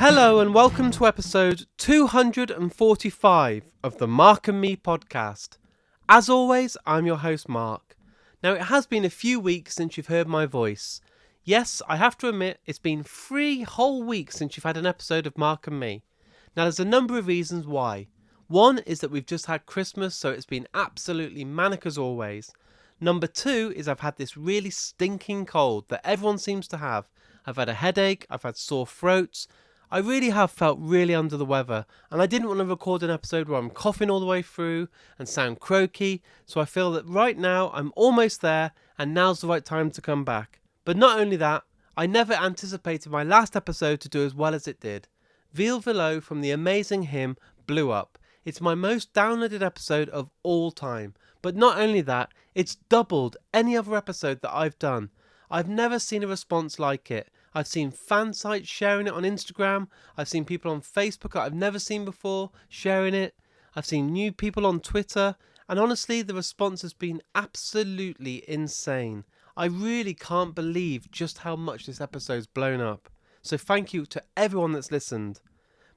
Hello and welcome to episode 245 of the Mark and Me podcast. As always, I'm your host Mark. Now it has been a few weeks since you've heard my voice. Yes, I have to admit it's been 3 whole weeks since you've had an episode of Mark and Me. Now there's a number of reasons why. One is that we've just had Christmas, so it's been absolutely manic as always. Number 2 is I've had this really stinking cold that everyone seems to have. I've had a headache, I've had sore throats. I really have felt really under the weather, and I didn't want to record an episode where I'm coughing all the way through and sound croaky, so I feel that right now I'm almost there and now's the right time to come back. But not only that, I never anticipated my last episode to do as well as it did. Veal Velo from the amazing hymn blew up. It's my most downloaded episode of all time, but not only that, it's doubled any other episode that I've done. I've never seen a response like it. I've seen fan sites sharing it on Instagram. I've seen people on Facebook that I've never seen before sharing it. I've seen new people on Twitter. And honestly, the response has been absolutely insane. I really can't believe just how much this episode's blown up. So thank you to everyone that's listened.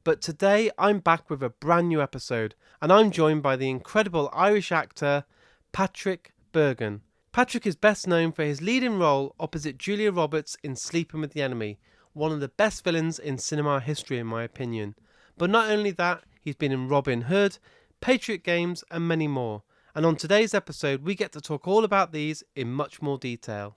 But today I'm back with a brand new episode. And I'm joined by the incredible Irish actor Patrick Bergin. Patrick is best known for his leading role opposite Julia Roberts in Sleeping with the Enemy, one of the best villains in cinema history in my opinion. But not only that, he's been in Robin Hood, Patriot Games and many more. And on today's episode we get to talk all about these in much more detail.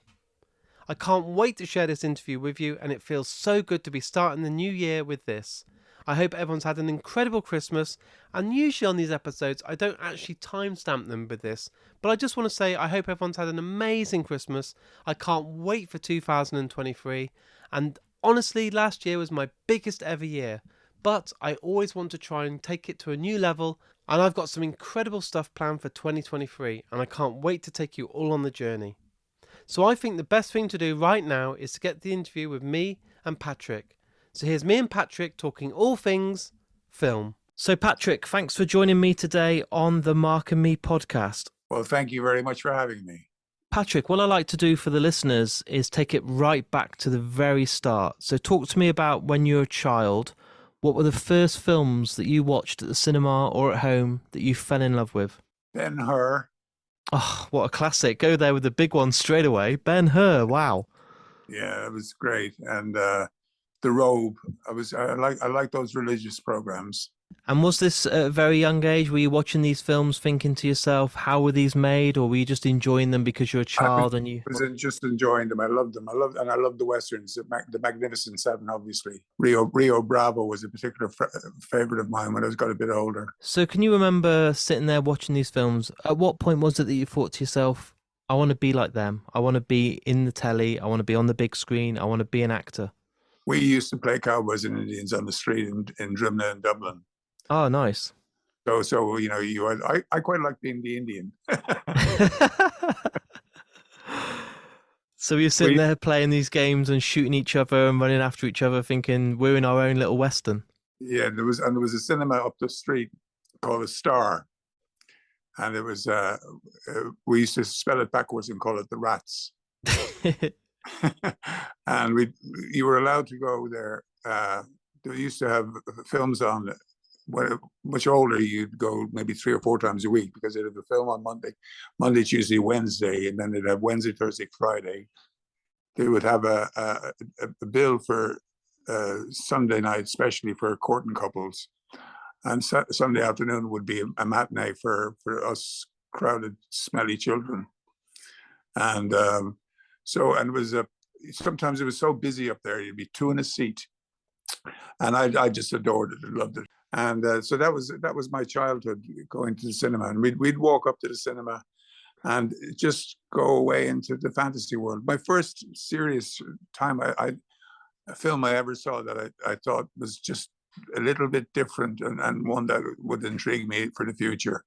I can't wait to share this interview with you, and it feels so good to be starting the new year with this. I hope everyone's had an incredible Christmas, and usually on these episodes I don't actually timestamp them with this, but I just want to say I hope everyone's had an amazing Christmas. I can't wait for 2023, and honestly last year was my biggest ever year, but I always want to try and take it to a new level, and I've got some incredible stuff planned for 2023, and I can't wait to take you all on the journey. So I think the best thing to do right now is to get the interview with me and Patrick. So here's me and Patrick talking all things film. So Patrick, thanks for joining me today on the Mark and Me podcast. Well, thank you very much for having me. Patrick, what I like to do for the listeners is take it right back to the very start. So talk to me about when you were a child. What were the first films that you watched at the cinema or at home that you fell in love with? Ben-Hur. Oh, what a classic. Go there with the big one straight away. Ben-Hur, wow. Yeah, it was great. And The Robe. I like those religious programs. And was this at a very young age? Were you watching these films thinking to yourself, how were these made? Or were you just enjoying them because you're a child? I was just enjoying them. I loved them. I loved the Westerns, the Magnificent Seven, obviously. Rio Bravo was a particular favorite of mine when I got a bit older. So can you remember sitting there watching these films? At what point was it that you thought to yourself, I want to be like them. I want to be in the telly. I want to be on the big screen. I want to be an actor. We used to play cowboys and Indians on the street in Drimna and Dublin. Oh, nice. So you know, I quite like being the Indian. So you're sitting there playing these games and shooting each other and running after each other, thinking we're in our own little western. Yeah, there was a cinema up the street called a Star, and it was we used to spell it backwards and call it the Rats. And you were allowed to go there. They used to have films on. When much older, you'd go maybe 3 or 4 times a week because they'd have a film on Monday, Tuesday, Wednesday, and then they'd have Wednesday, Thursday, Friday. They would have a bill for Sunday night, especially for courting couples, and Sunday afternoon would be a matinee for us crowded, smelly children. And it was sometimes it was so busy up there, you'd be 2 in a seat, and I just adored it, I loved it. And so that was my childhood, going to the cinema, and we'd walk up to the cinema and just go away into the fantasy world. My first serious time, a film I ever saw that I thought was just a little bit different and one that would intrigue me for the future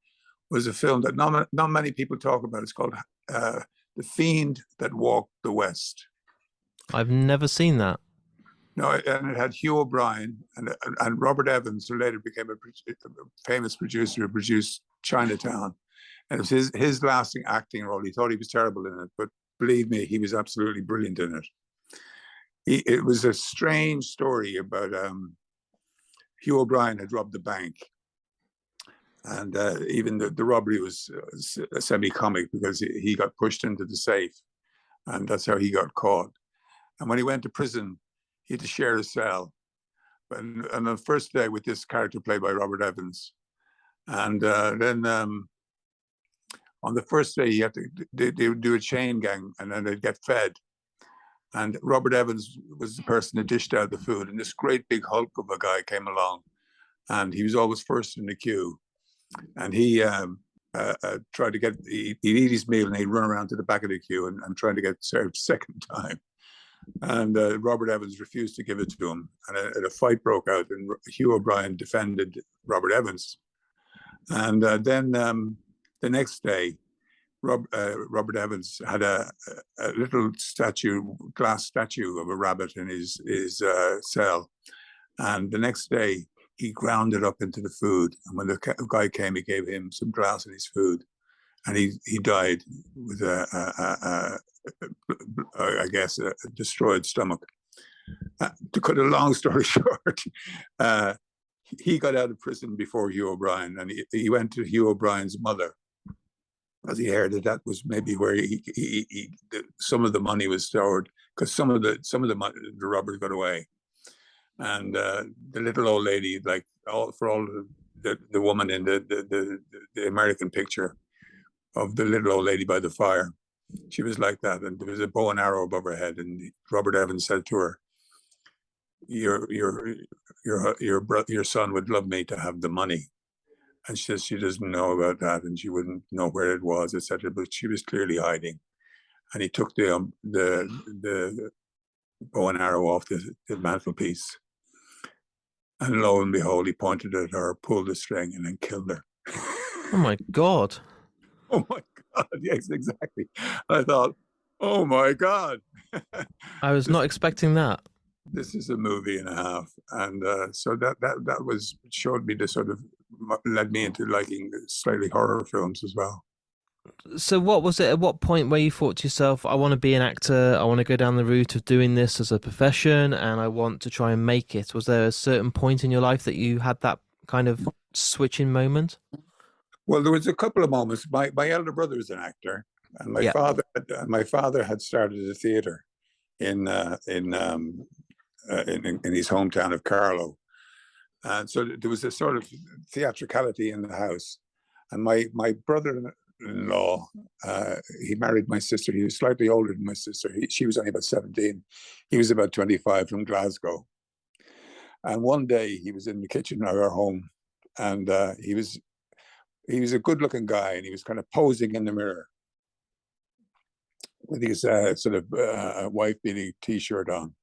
was a film that not many people talk about. It's called The Fiend That Walked the West. I've never seen that. No, and it had Hugh O'Brien and Robert Evans, who later became a famous producer who produced Chinatown. And it was his lasting acting role. He thought he was terrible in it, but believe me, he was absolutely brilliant in it. It was a strange story about Hugh O'Brien had robbed the bank. And even the robbery was semi-comic because he got pushed into the safe, and that's how he got caught. And when he went to prison, he had to share a cell. And on the first day with this character played by Robert Evans. And then on the first day, they would do a chain gang, and then they'd get fed. And Robert Evans was the person who dished out the food. And this great big hulk of a guy came along, and he was always first in the queue. And he tried to he'd eat his meal and he'd run around to the back of the queue and trying to get served second time. And Robert Evans refused to give it to him. And a fight broke out, and Hugh O'Brien defended Robert Evans. And then the next day, Robert Evans had a little glass statue of a rabbit in his cell. And the next day, he ground it up into the food. And when the guy came, he gave him some glass in his food. And he died with I guess, a destroyed stomach. To cut a long story short, he got out of prison before Hugh O'Brien, and he went to Hugh O'Brien's mother, because he heard that was maybe where some of the money was stored, because some of the robbers got away. And the little old lady, like the woman in the American picture of the little old lady by the fire, she was like that. And there was a bow and arrow above her head, and Robert Evans said to her, your son would love me to have the money. And she says she doesn't know about that, and she wouldn't know where it was, etc. But she was clearly hiding. And he took the bow and arrow off the mantelpiece. And lo and behold, he pointed at her, pulled the string, and then killed her. Oh my God. Oh my God, yes, exactly. I thought, oh my God. I was not expecting that. This is a movie and a half. And so that showed me the sort of, led me into liking slightly horror films as well. So what was it, at what point where you thought to yourself, I want to be an actor, I want to go down the route of doing this as a profession, and I want to try and make it? Was there a certain point in your life that you had that kind of switching moment? Well, there was a couple of moments. My elder brother is an actor, and my father had started a theater in his hometown of Carlow. And so there was a sort of theatricality in the house. And my brother-in-law, he married my sister. He was slightly older than my sister. She was only about 17. He was about 25, from Glasgow. And one day he was in the kitchen of our home, and he was a good-looking guy, and he was kind of posing in the mirror with his sort of wife-beating T-shirt on.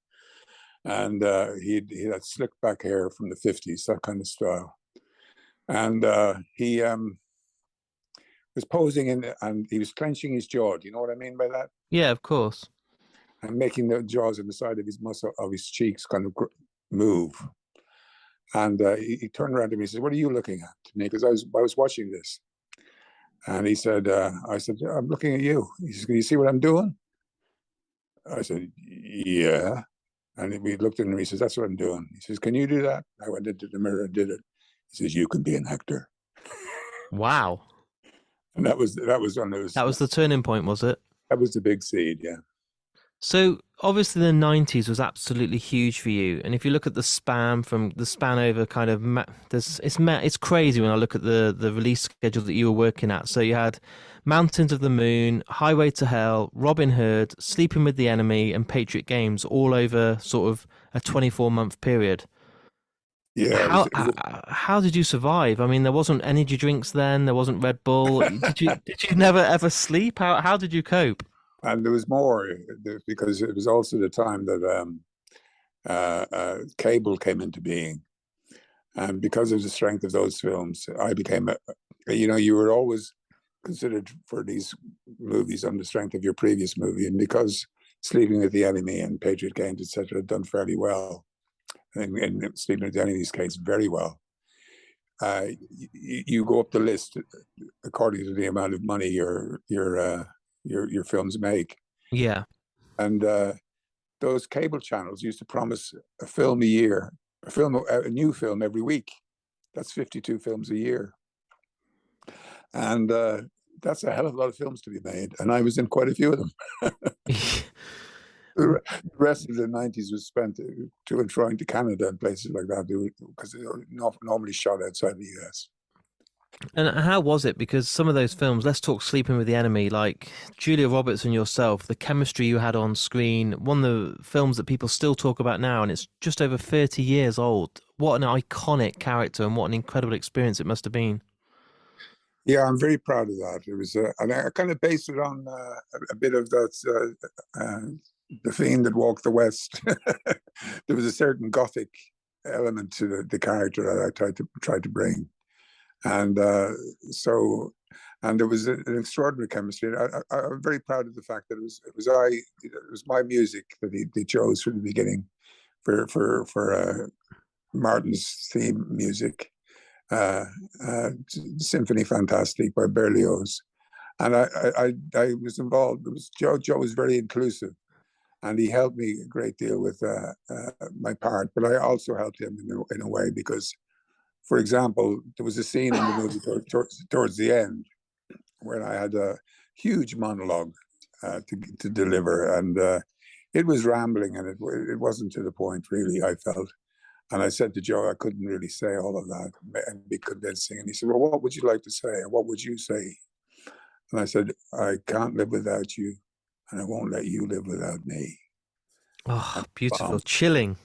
And he had slicked back hair from the 50s, that kind of style. And he was posing and he was clenching his jaw. Do you know what I mean by that? Yeah, of course. And making the jaws on the side of his cheeks kind of move. And he turned around to me and said, "What are you looking at?" To me, because I was watching this. And he said, I said, "I'm looking at you." He said, "Can you see what I'm doing?" I said, "Yeah." And we looked at him, he says, "That's what I'm doing." He says, "Can you do that?" I went into the mirror and did it. He says, "You can be an actor." Wow. And that was one of those. That was the turning point, was it? That was the big seed, yeah. So obviously the 90s was absolutely huge for you. And if you look at the span over kind of, it's crazy when I look at the release schedule that you were working at. So you had Mountains of the Moon, Highway to Hell, Robin Hood, Sleeping with the Enemy, and Patriot Games, all over sort of a 24-month period. Yeah. How did you survive? I mean, there wasn't energy drinks then. There wasn't Red Bull. Did you never ever sleep? How did you cope? And there was more, because it was also the time that cable came into being. And because of the strength of those films, I became you were always considered for these movies on the strength of your previous movie. And because Sleeping with the Enemy and Patriot Games, etc., had done fairly well, and Sleeping with the Enemy's case, very well, you go up the list according to the amount of money your films make. Yeah. And those cable channels used to promise a film a year a new film every week. That's 52 films a year. And that's a hell of a lot of films to be made. And I was in quite a few of them. The rest of the 90s was spent to and fro to Canada and places like that, because they were normally shot outside the US. And how was it? Because some of those films, let's talk Sleeping with the Enemy, like Julia Roberts and yourself, the chemistry you had on screen, one of the films that people still talk about now, and it's just over 30 years old. What an iconic character and what an incredible experience it must have been. Yeah, I'm very proud of that. It was, and I kind of based it on a bit of that, The Fiend That Walked the West. There was a certain gothic element to the character that I tried to bring. And and there was an extraordinary chemistry. I'm very proud of the fact that it was my music that he chose from the beginning for Martin's theme music, Symphony Fantastique by Berlioz, and I was involved. It was Joe was very inclusive, and he helped me a great deal with my part, but I also helped him in a way because, for example, there was a scene in the movie towards the end where I had a huge monologue to deliver, and it was rambling, and it wasn't to the point, really, I felt. And I said to Joe, I couldn't really say all of that and be convincing. And he said, well, what would you like to say? What would you say? And I said, I can't live without you, and I won't let you live without me. Oh, beautiful, chilling.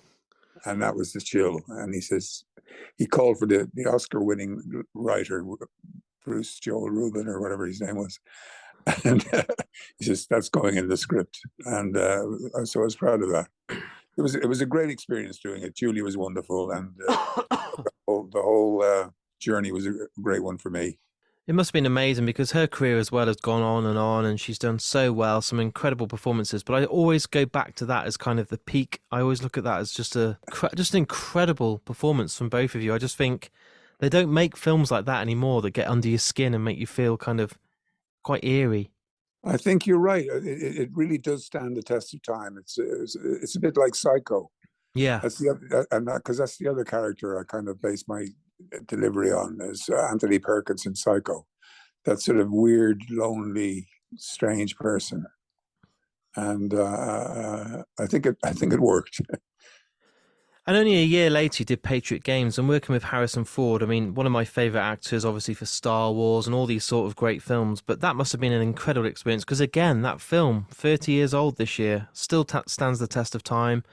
And that was the chill. And he called for the Oscar-winning writer, Bruce Joel Rubin, or whatever his name was. And he says, that's going in the script. And so I was proud of that. It was a great experience doing it. Julie was wonderful. And the whole journey was a great one for me. It must have been amazing because her career as well has gone on and she's done so well, some incredible performances. But I always go back to that as kind of the peak. I always look at that as just an incredible performance from both of you. I just think they don't make films like that anymore that get under your skin and make you feel kind of quite eerie. I think you're right. It really does stand the test of time. It's a bit like Psycho. Yeah, that's the other, and because that's the other character I kind of base my delivery on, is Anthony Perkins in Psycho. That sort of weird, lonely, strange person, and I think it worked. And only a year later, you did Patriot Games, and working with Harrison Ford. I mean, one of my favourite actors, obviously, for Star Wars and all these sort of great films. But that must have been an incredible experience because, again, that film, 30 years old this year, still stands the test of time.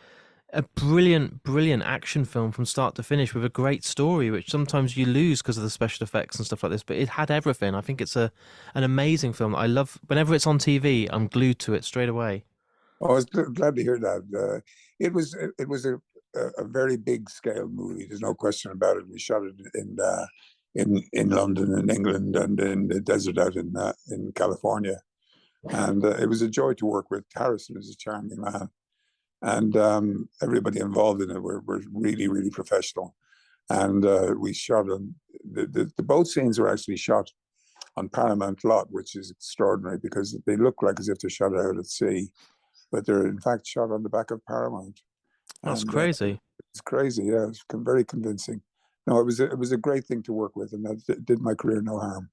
A brilliant, brilliant action film from start to finish with a great story, which sometimes you lose because of the special effects and stuff like this. But it had everything. I think it's an amazing film. I love whenever it's on TV, I'm glued to it straight away. Oh, I was glad to hear that. It was a very big scale movie. There's no question about it. We shot it in London and England and in the desert out in California, and it was a joy to work with. Harrison is a charming man, and everybody involved in it were really, really professional. And we shot on the boat scenes were actually shot on Paramount lot, which is extraordinary because they look like as if they're shot out at sea, but they're in fact shot on the back of Paramount. That's crazy. It's crazy, yeah. It's very convincing. No, it was a great thing to work with, and that did my career no harm.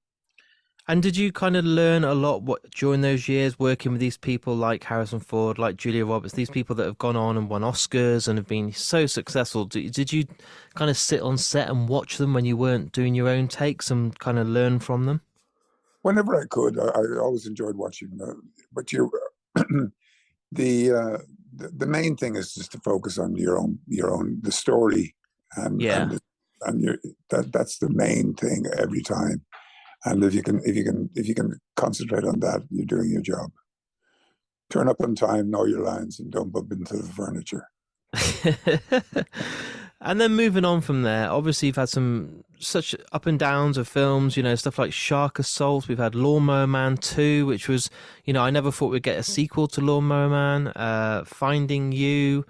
And did you kind of learn a lot during those years working with these people like Harrison Ford, like Julia Roberts, these people that have gone on and won Oscars and have been so successful? Did you kind of sit on set and watch them when you weren't doing your own takes and kind of learn from them? Whenever I could, I always enjoyed watching them. But the main thing is just to focus on the story, and Yeah. that's the main thing every time. And if you can concentrate on that, you're doing your job. Turn up on time, know your lines, and don't bump into the furniture. And then moving on from there, obviously you've had some such up and downs of films, stuff like Shark Assault. We've had Lawnmower Man 2, which was, I never thought we'd get a sequel to Lawnmower Man, Finding You,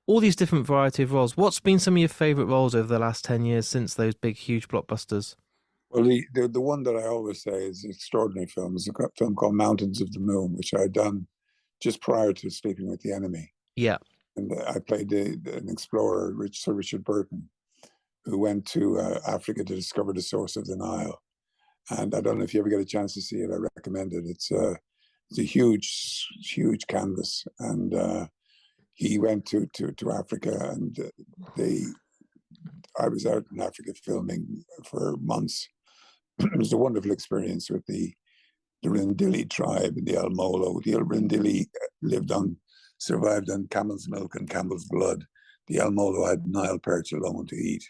all these different variety of roles. What's been some of your favourite roles over the last 10 years since those big, huge blockbusters? Well, the one that I always say is an extraordinary film is a film called Mountains of the Moon, which I had done just prior to Sleeping with the Enemy. Yeah. and I played an explorer, Sir Richard Burton, who went to Africa to discover the source of the Nile. And I don't know if you ever get a chance to see it. I recommend it. It's a huge canvas, and he went to Africa, and I was out in Africa filming for months. It was a wonderful experience with the Rendili tribe in the El Molo. The Rendili survived on camel's milk and camel's blood. The El Molo had Nile perch alone to eat.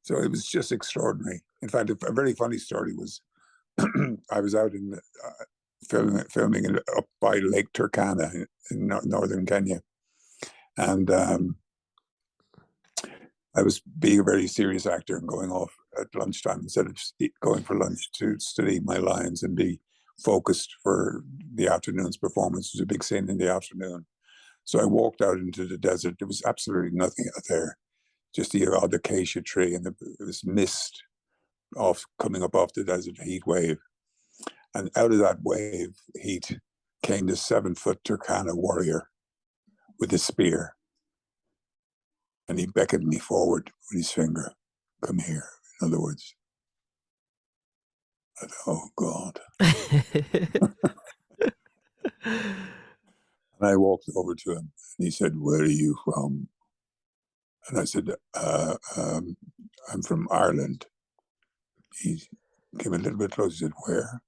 So it was just extraordinary. In fact, a very funny story was I was out in filming up by Lake Turkana in northern Kenya. And I was being a very serious actor and going off at lunchtime instead of going for lunch to study my lines and be focused for the afternoon's performance. It was a big scene in the afternoon. So I walked out into the desert. There was absolutely nothing out there, just the odd acacia tree, and there was mist coming up off the desert heat wave. And out of that wave heat came this 7-foot Turkana warrior with a spear. And he beckoned me forward with his finger. Come here. In other words, I thought, oh God. And I walked over to him and he said, where are you from? And I said, I'm from Ireland. He came a little bit closer. He said, where?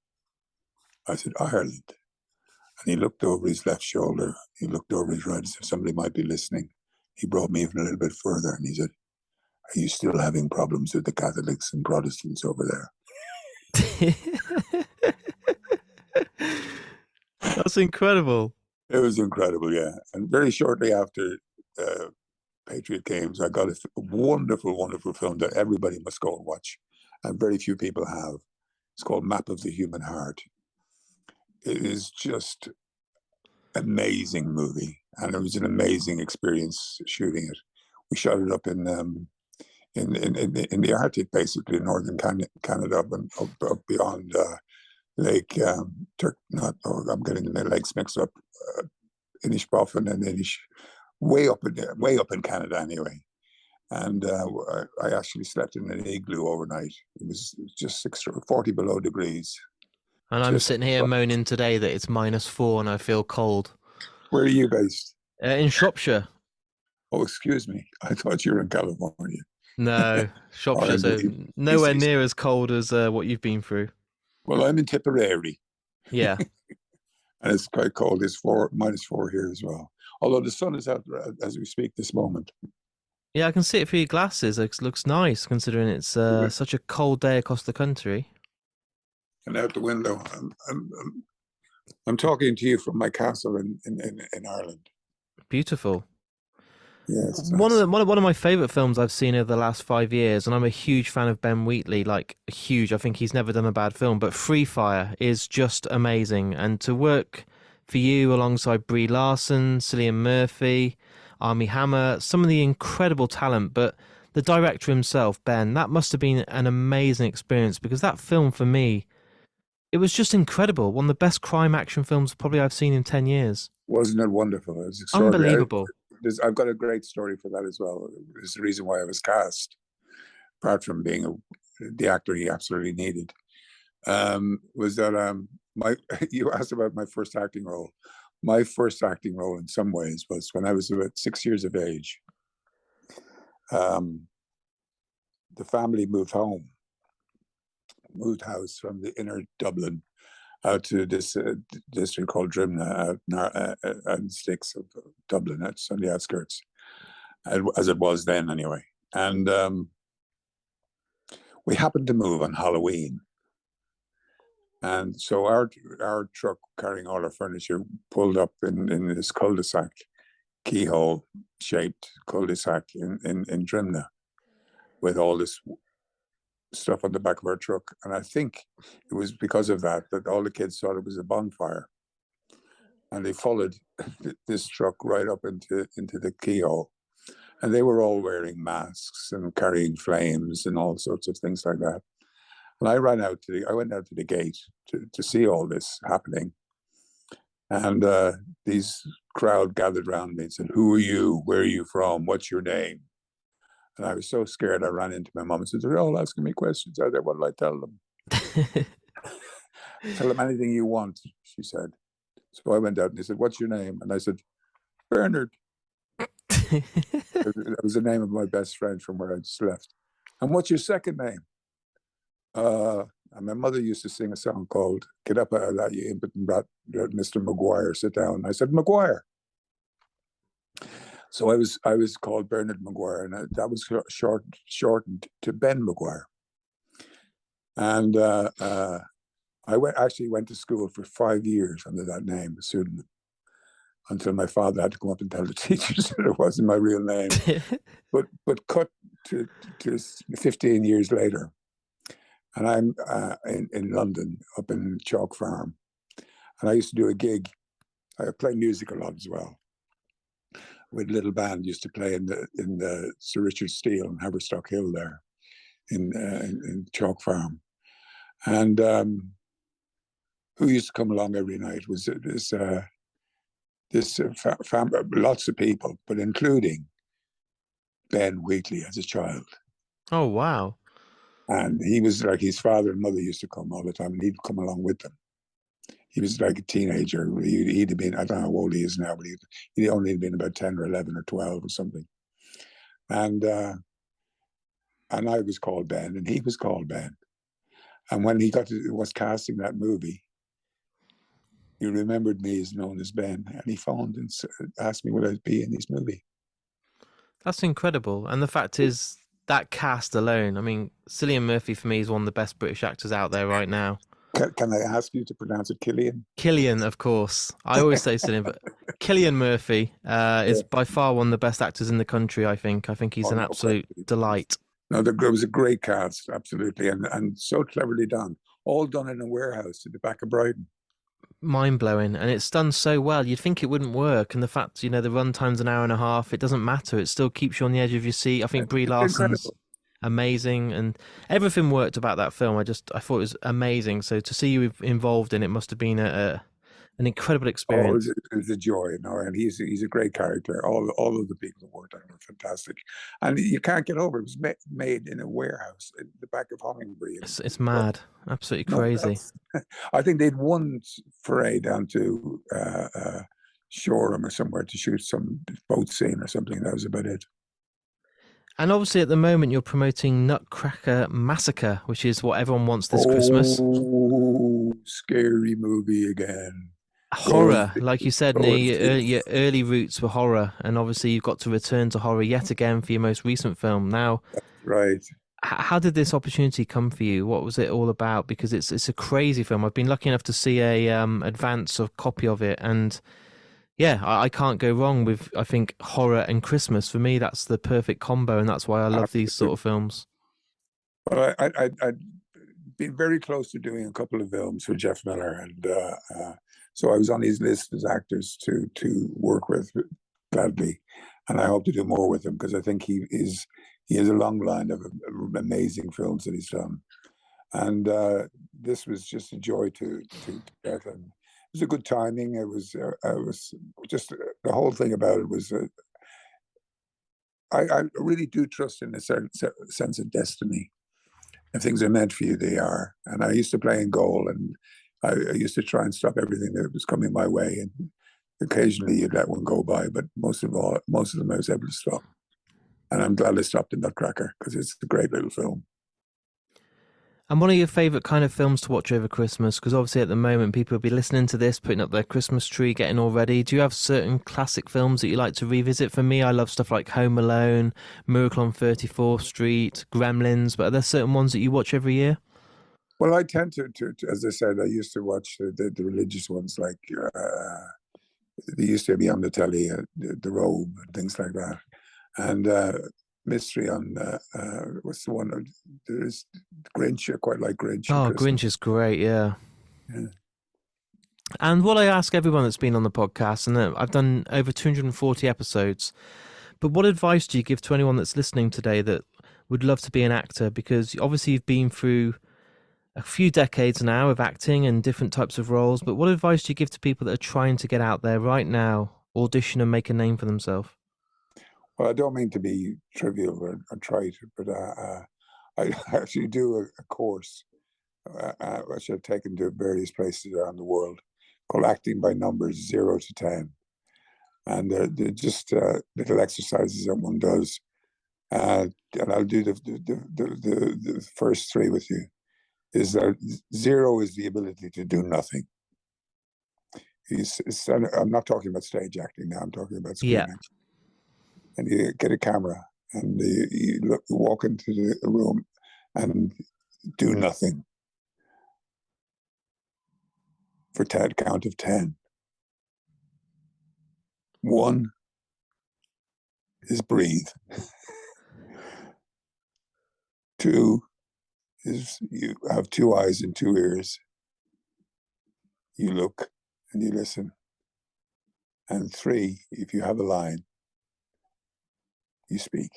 I said, Ireland. And he looked over his left shoulder. He looked over his right as if somebody might be listening. He brought me even a little bit further and he said, are you still having problems with the Catholics and Protestants over there? That's incredible. It was incredible, yeah. And very shortly after Patriot Games, I got a wonderful, wonderful film that everybody must go and watch, and very few people have. It's called Map of the Human Heart. It is just amazing movie, and it was an amazing experience shooting it. We shot it up in the Arctic, basically, in northern Canada, up beyond Lake I'm getting the lakes mixed up. Inishbofin and Inish, way up in Canada anyway. And I actually slept in an igloo overnight. It was just 40 below degrees. And I'm sitting here moaning today that it's -4 and I feel cold. Where are you based? In Shropshire. Oh, excuse me. I thought you were in California. No, Shropshire, so nowhere near as cold as what you've been through. Well, I'm in Tipperary. Yeah. And it's quite cold. It's -4 here as well. Although the sun is out as we speak this moment. Yeah, I can see it through your glasses. It looks nice considering it's such a cold day across the country. And out the window, I'm talking to you from my castle in Ireland. Beautiful. Yes. One of my favourite films I've seen over the last 5 years, and I'm a huge fan of Ben Wheatley, like huge. I think he's never done a bad film, but Free Fire is just amazing. And to work for you alongside Brie Larson, Cillian Murphy, Armie Hammer, some of the incredible talent, but the director himself, Ben, that must have been an amazing experience, because that film for me, it was just incredible. One of the best crime action films probably I've seen in 10 years. Wasn't it wonderful? It was unbelievable. I've got a great story for that as well. It's the reason why I was cast, apart from being the actor he absolutely needed, was that you asked about my first acting role. My first acting role in some ways was when I was about 6 years of age. The family moved house from the inner Dublin out to this district called Drimna, out in sticks of Dublin. That's on the outskirts, as it was then anyway. And we happened to move on Halloween. And so our truck carrying all our furniture pulled up in this cul-de-sac, keyhole-shaped cul-de-sac in Drimna, with all this stuff on the back of our truck. And I think it was because of that all the kids thought it was a bonfire, and they followed this truck right up into the keyhole, and they were all wearing masks and carrying flames and all sorts of things like that. And I went out to the gate to see all this happening, and these crowd gathered around me and said, "Who are you? Where are you from? What's your name?" And I was so scared, I ran into my mum and said, "They're all asking me questions out there. What will I tell them?" "Tell them anything you want," she said. So I went out and they said, "What's your name?" And I said, "Bernard." That was the name of my best friend from where I just left. "And what's your second name?" And my mother used to sing a song called "Get Up Out of That, You Impotent Brat, Mr. Maguire, Sit Down." And I said, "Maguire." So I was called Bernard Maguire, and that was shortened to Ben Maguire. And I actually went to school for 5 years under that name, a pseudonym, until my father had to come up and tell the teachers that it wasn't my real name. But cut to 15 years later, and I'm in London, up in Chalk Farm, and I used to do a gig. I play music a lot as well. With a little band, used to play in the Sir Richard Steele in Haverstock Hill there, in Chalk Farm, and who used to come along every night was this lots of people, but including Ben Wheatley as a child. Oh, wow. And he was like, his father and mother used to come all the time, and he'd come along with them. He was like a teenager. He'd have been, I don't know how old he is now, but he'd only been about 10 or 11 or 12 or something. And I was called Ben, and he was called Ben. And when he was casting that movie, he remembered me as known as Ben, and he phoned and asked me would I be in his movie. That's incredible. And the fact is, that cast alone, I mean, Cillian Murphy for me is one of the best British actors out there right now. Can I ask you to pronounce it Cillian? Cillian, of course. I always say Cillian, but Cillian Murphy is by far one of the best actors in the country, I think. I think he's an absolute delight. No, it was a great cast, absolutely, and so cleverly done. All done in a warehouse at the back of Brighton. Mind-blowing, and it's done so well. You'd think it wouldn't work, and the fact, the runtime's an hour and a half, it doesn't matter. It still keeps you on the edge of your seat. I think Brie Larson's amazing, and everything worked about that film. I thought it was amazing. So to see you involved in it must have been an incredible experience. Oh, it was a joy, and he's a great character. All of the people that worked on it were fantastic, and you can't get over it. It was made in a warehouse in the back of Hongbury. It's mad, absolutely crazy. I think they'd one foray down to Shoreham or somewhere to shoot some boat scene or something. That was about it. And obviously, at the moment, you're promoting Nutcracker Massacre, which is what everyone wants this Christmas. Oh, scary movie again. Horror, like you said, your early roots were horror, and obviously you've got to return to horror yet again for your most recent film. Now, right. How did this opportunity come for you? What was it all about? Because it's a crazy film. I've been lucky enough to see a advance copy of it, and yeah, I can't go wrong with, I think, horror and Christmas. For me, that's the perfect combo, and that's why I love these sort of films. Well, I'd been very close to doing a couple of films for Jeff Miller, and so I was on his list as actors to work with gladly, and I hope to do more with him because I think he has a long line of amazing films that he's done, and this was just a joy to get. And it was a good timing. It was just the whole thing about it was. I really do trust in a certain sense of destiny. If things are meant for you, they are. And I used to play in goal, and I used to try and stop everything that was coming my way. And occasionally you'd let one go by, but most of them I was able to stop. And I'm glad I stopped in Nutcracker because it's a great little film. And one of your favourite kind of films to watch over Christmas? Because obviously at the moment people will be listening to this, putting up their Christmas tree, getting all ready. Do you have certain classic films that you like to revisit? For me, I love stuff like Home Alone, Miracle on 34th Street, Gremlins. But are there certain ones that you watch every year? Well, I tend to as I said, I used to watch the religious ones, like they used to be on the telly, the Robe and things like that. And mystery on what's the one? There's Grinch. I quite like Grinch. Oh, Grinch is great, yeah. And what I ask everyone that's been on the podcast, and I've done over 240 episodes, but what advice do you give to anyone that's listening today that would love to be an actor? Because obviously you've been through a few decades now of acting and different types of roles, but what advice do you give to people that are trying to get out there right now audition and make a name for themselves? Well, I don't mean to be trivial or trite, but I actually do a course which I've taken to various places around the world called Acting by Numbers 0 to 10. And they're just little exercises that one does. And I'll do the first three with you. Is that 0 is the ability to do nothing. I'm not talking about stage acting now, I'm talking about screen acting. And you get a camera and you walk into the room and do nothing for count of 10. 1 is breathe. 2 is you have 2 eyes and 2 ears. You look and you listen. And 3, if you have a line, you speak.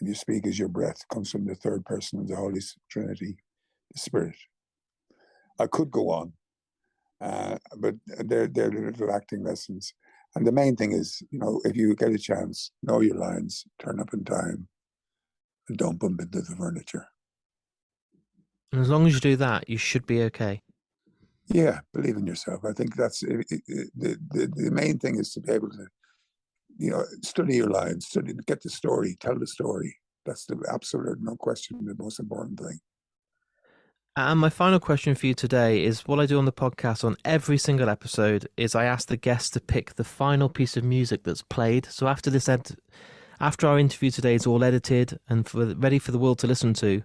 And you speak as your breath comes from the third person of the Holy Trinity, the Spirit. I could go on, but they're little acting lessons. And the main thing is, if you get a chance, know your lines, turn up in time, and don't bump into the furniture. And as long as you do that, you should be okay. Yeah, believe in yourself. I think that's the main thing is to be able to, study your lines, get the story, tell the story. That's the absolute, no question, the most important thing. And my final question for you today is what I do on the podcast on every single episode is I ask the guests to pick the final piece of music that's played. So after our interview today is all edited and ready for the world to listen to,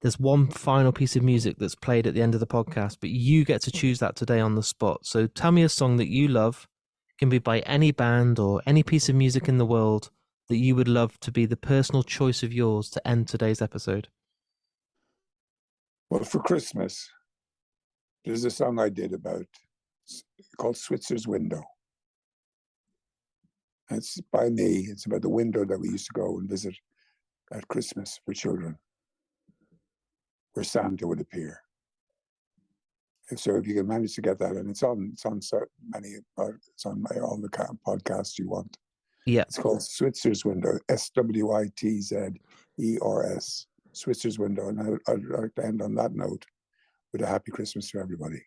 there's one final piece of music that's played at the end of the podcast, but you get to choose that today on the spot. So tell me a song that you love. It can be by any band or any piece of music in the world that you would love to be the personal choice of yours to end today's episode. Well, for Christmas, there's a song I did called Switzer's Window. It's by me. It's about the window that we used to go and visit at Christmas for children, where Santa would appear. So if you can manage to get that, and it's on all the podcasts you want. Yeah. It's called Switzer's Window, SWITZERS, Switzer's Window. And I'd like to end on that note with a happy Christmas to everybody.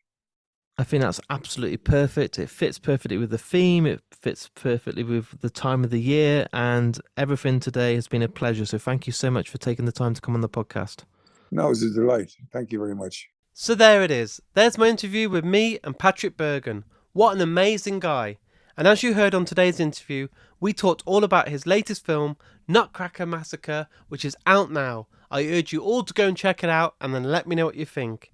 I think that's absolutely perfect. It fits perfectly with the theme. It fits perfectly with the time of the year, and everything today has been a pleasure. So thank you so much for taking the time to come on the podcast. No, it was a delight. Thank you very much. So there it is. There's my interview with me and Patrick Bergin. What an amazing guy. And as you heard on today's interview, we talked all about his latest film, Nutcracker Massacre, which is out now. I urge you all to go and check it out and then let me know what you think.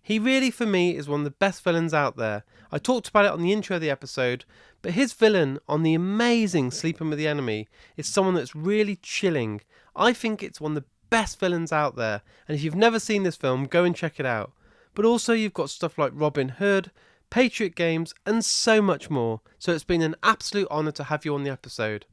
He really, for me, is one of the best villains out there. I talked about it on the intro of the episode, but his villain on the amazing Sleeping with the Enemy is someone that's really chilling. I think it's one of the best villains out there, and if you've never seen this film, go and check it out. But also you've got stuff like Robin Hood, Patriot Games, and so much more, so it's been an absolute honour to have you on the episode.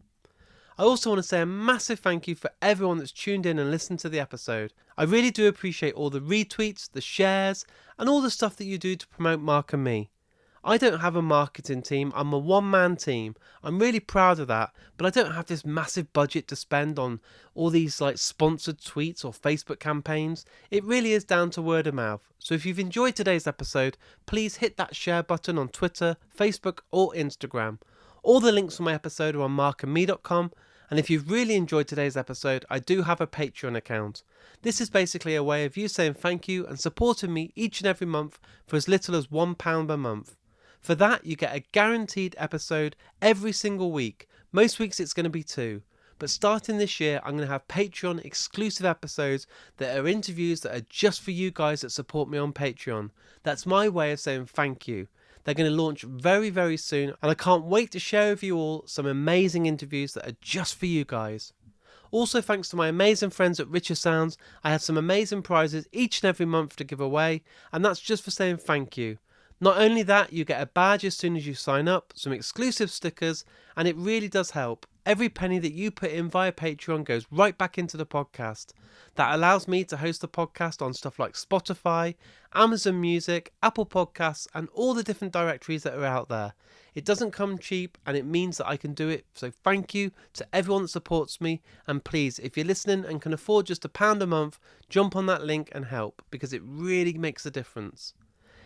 I also want to say a massive thank you for everyone that's tuned in and listened to the episode. I really do appreciate all the retweets, the shares, and all the stuff that you do to promote Mark and me. I don't have a marketing team, I'm a one-man team. I'm really proud of that, but I don't have this massive budget to spend on all these sponsored tweets or Facebook campaigns. It really is down to word of mouth. So if you've enjoyed today's episode, please hit that share button on Twitter, Facebook or Instagram. All the links for my episode are on markandme.com, and if you've really enjoyed today's episode, I do have a Patreon account. This is basically a way of you saying thank you and supporting me each and every month for as little as £1 a month. For that, you get a guaranteed episode every single week. Most weeks it's going to be 2. But starting this year, I'm going to have Patreon exclusive episodes that are interviews that are just for you guys that support me on Patreon. That's my way of saying thank you. They're going to launch very, very soon, and I can't wait to share with you all some amazing interviews that are just for you guys. Also, thanks to my amazing friends at Richer Sounds, I have some amazing prizes each and every month to give away, and that's just for saying thank you. Not only that, you get a badge as soon as you sign up, some exclusive stickers, and it really does help. Every penny that you put in via Patreon goes right back into the podcast. That allows me to host the podcast on stuff like Spotify, Amazon Music, Apple Podcasts, and all the different directories that are out there. It doesn't come cheap, and it means that I can do it. So thank you to everyone that supports me. And please, if you're listening and can afford just £1 a month, jump on that link and help, because it really makes a difference.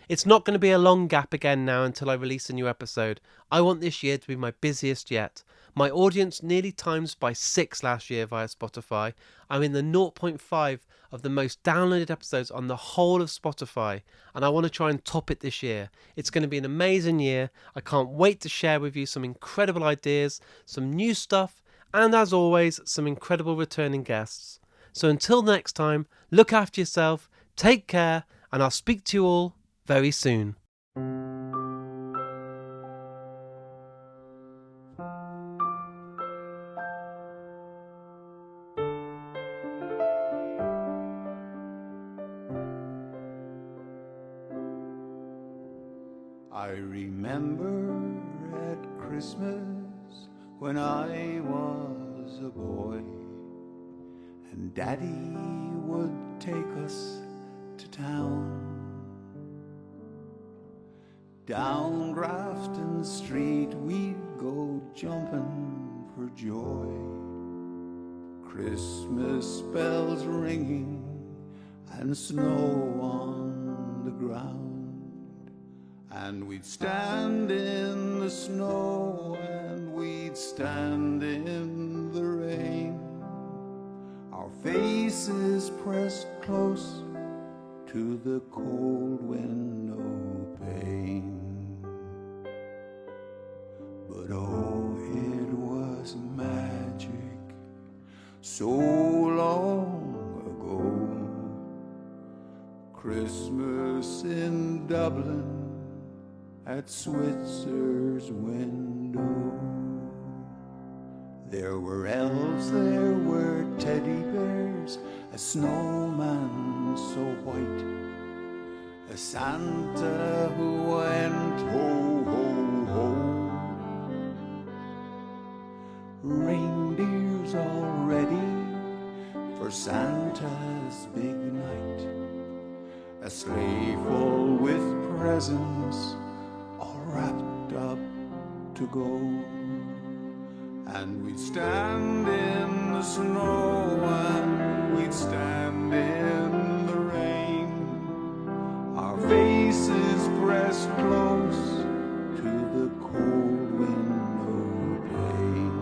It's not going to be a long gap again now until I release a new episode. I want this year to be my busiest yet. My audience nearly times by 6 last year via Spotify. I'm in the 0.5 of the most downloaded episodes on the whole of Spotify, and I want to try and top it this year. It's going to be an amazing year. I can't wait to share with you some incredible ideas, some new stuff, and as always, some incredible returning guests. So until next time, look after yourself, take care, and I'll speak to you all very soon. I remember at Christmas when I was a boy, and Daddy would take us to town. Down Grafton Street we'd go jumping for joy, Christmas bells ringing and snow on the ground. And we'd stand in the snow and we'd stand in the rain, our faces pressed close to the cold window pane. But oh, it was magic so long ago. Christmas in Dublin at Switzer's window. There were elves, there were teddy bears, a snowman so white, a Santa who went ho, ho, ho. Reindeers all ready for Santa's big night, a sleigh full with presents all wrapped up to go. And we'd stand in the snow and we'd stand in the rain, our faces pressed close to the cold window pane.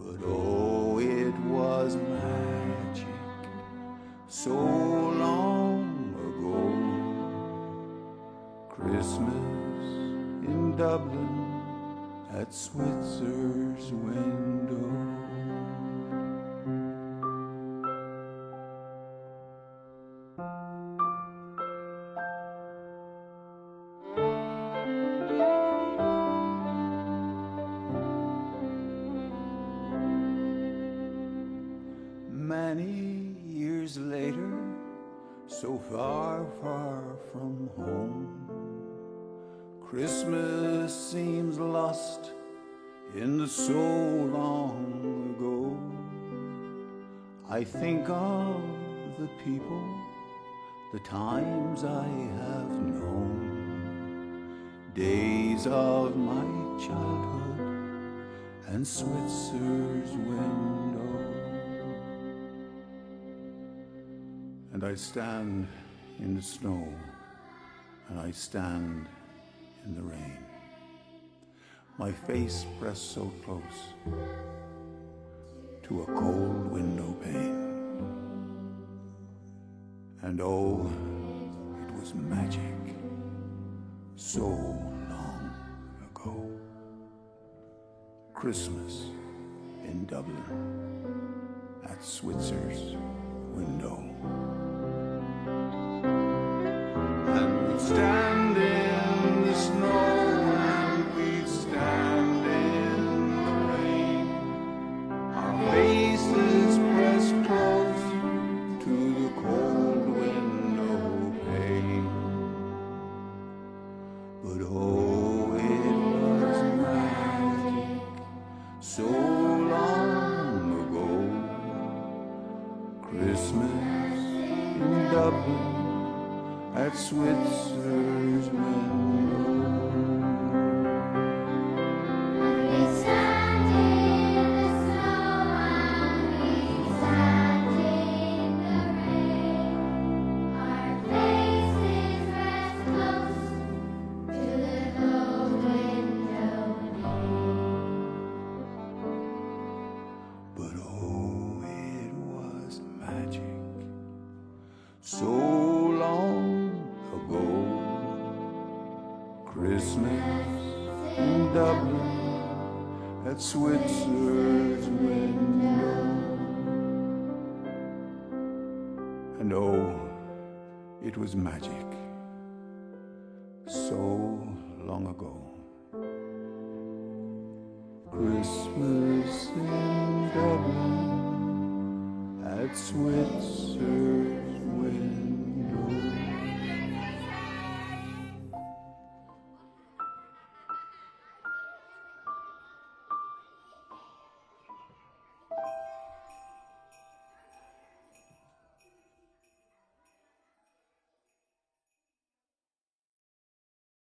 But oh, it was magic so long ago. Christmas in Dublin at Switzer's window. Many years later, so far, far from home, Christmas seems lost in the so long ago. I think of the people, the times I have known, days of my childhood and Switzer's window. And I stand in the snow and I stand in the rain, my face pressed so close to a cold window pane. And oh, it was magic so long ago. Christmas in Dublin at Switzer's window. And we'd stand in the snow and we'd stand in the rain, our faces pressed close to the cold window pane. But oh, it was magic so long ago. Christmas in Dublin at Switzer's window. We stand in the snow and we stand in the rain. Our faces rest close to the cold window pane. But oh, it was magic so long ago. Christmas in Dublin at Switzer's window. And oh, it was magic so long ago. Christmas in Dublin at Switzer's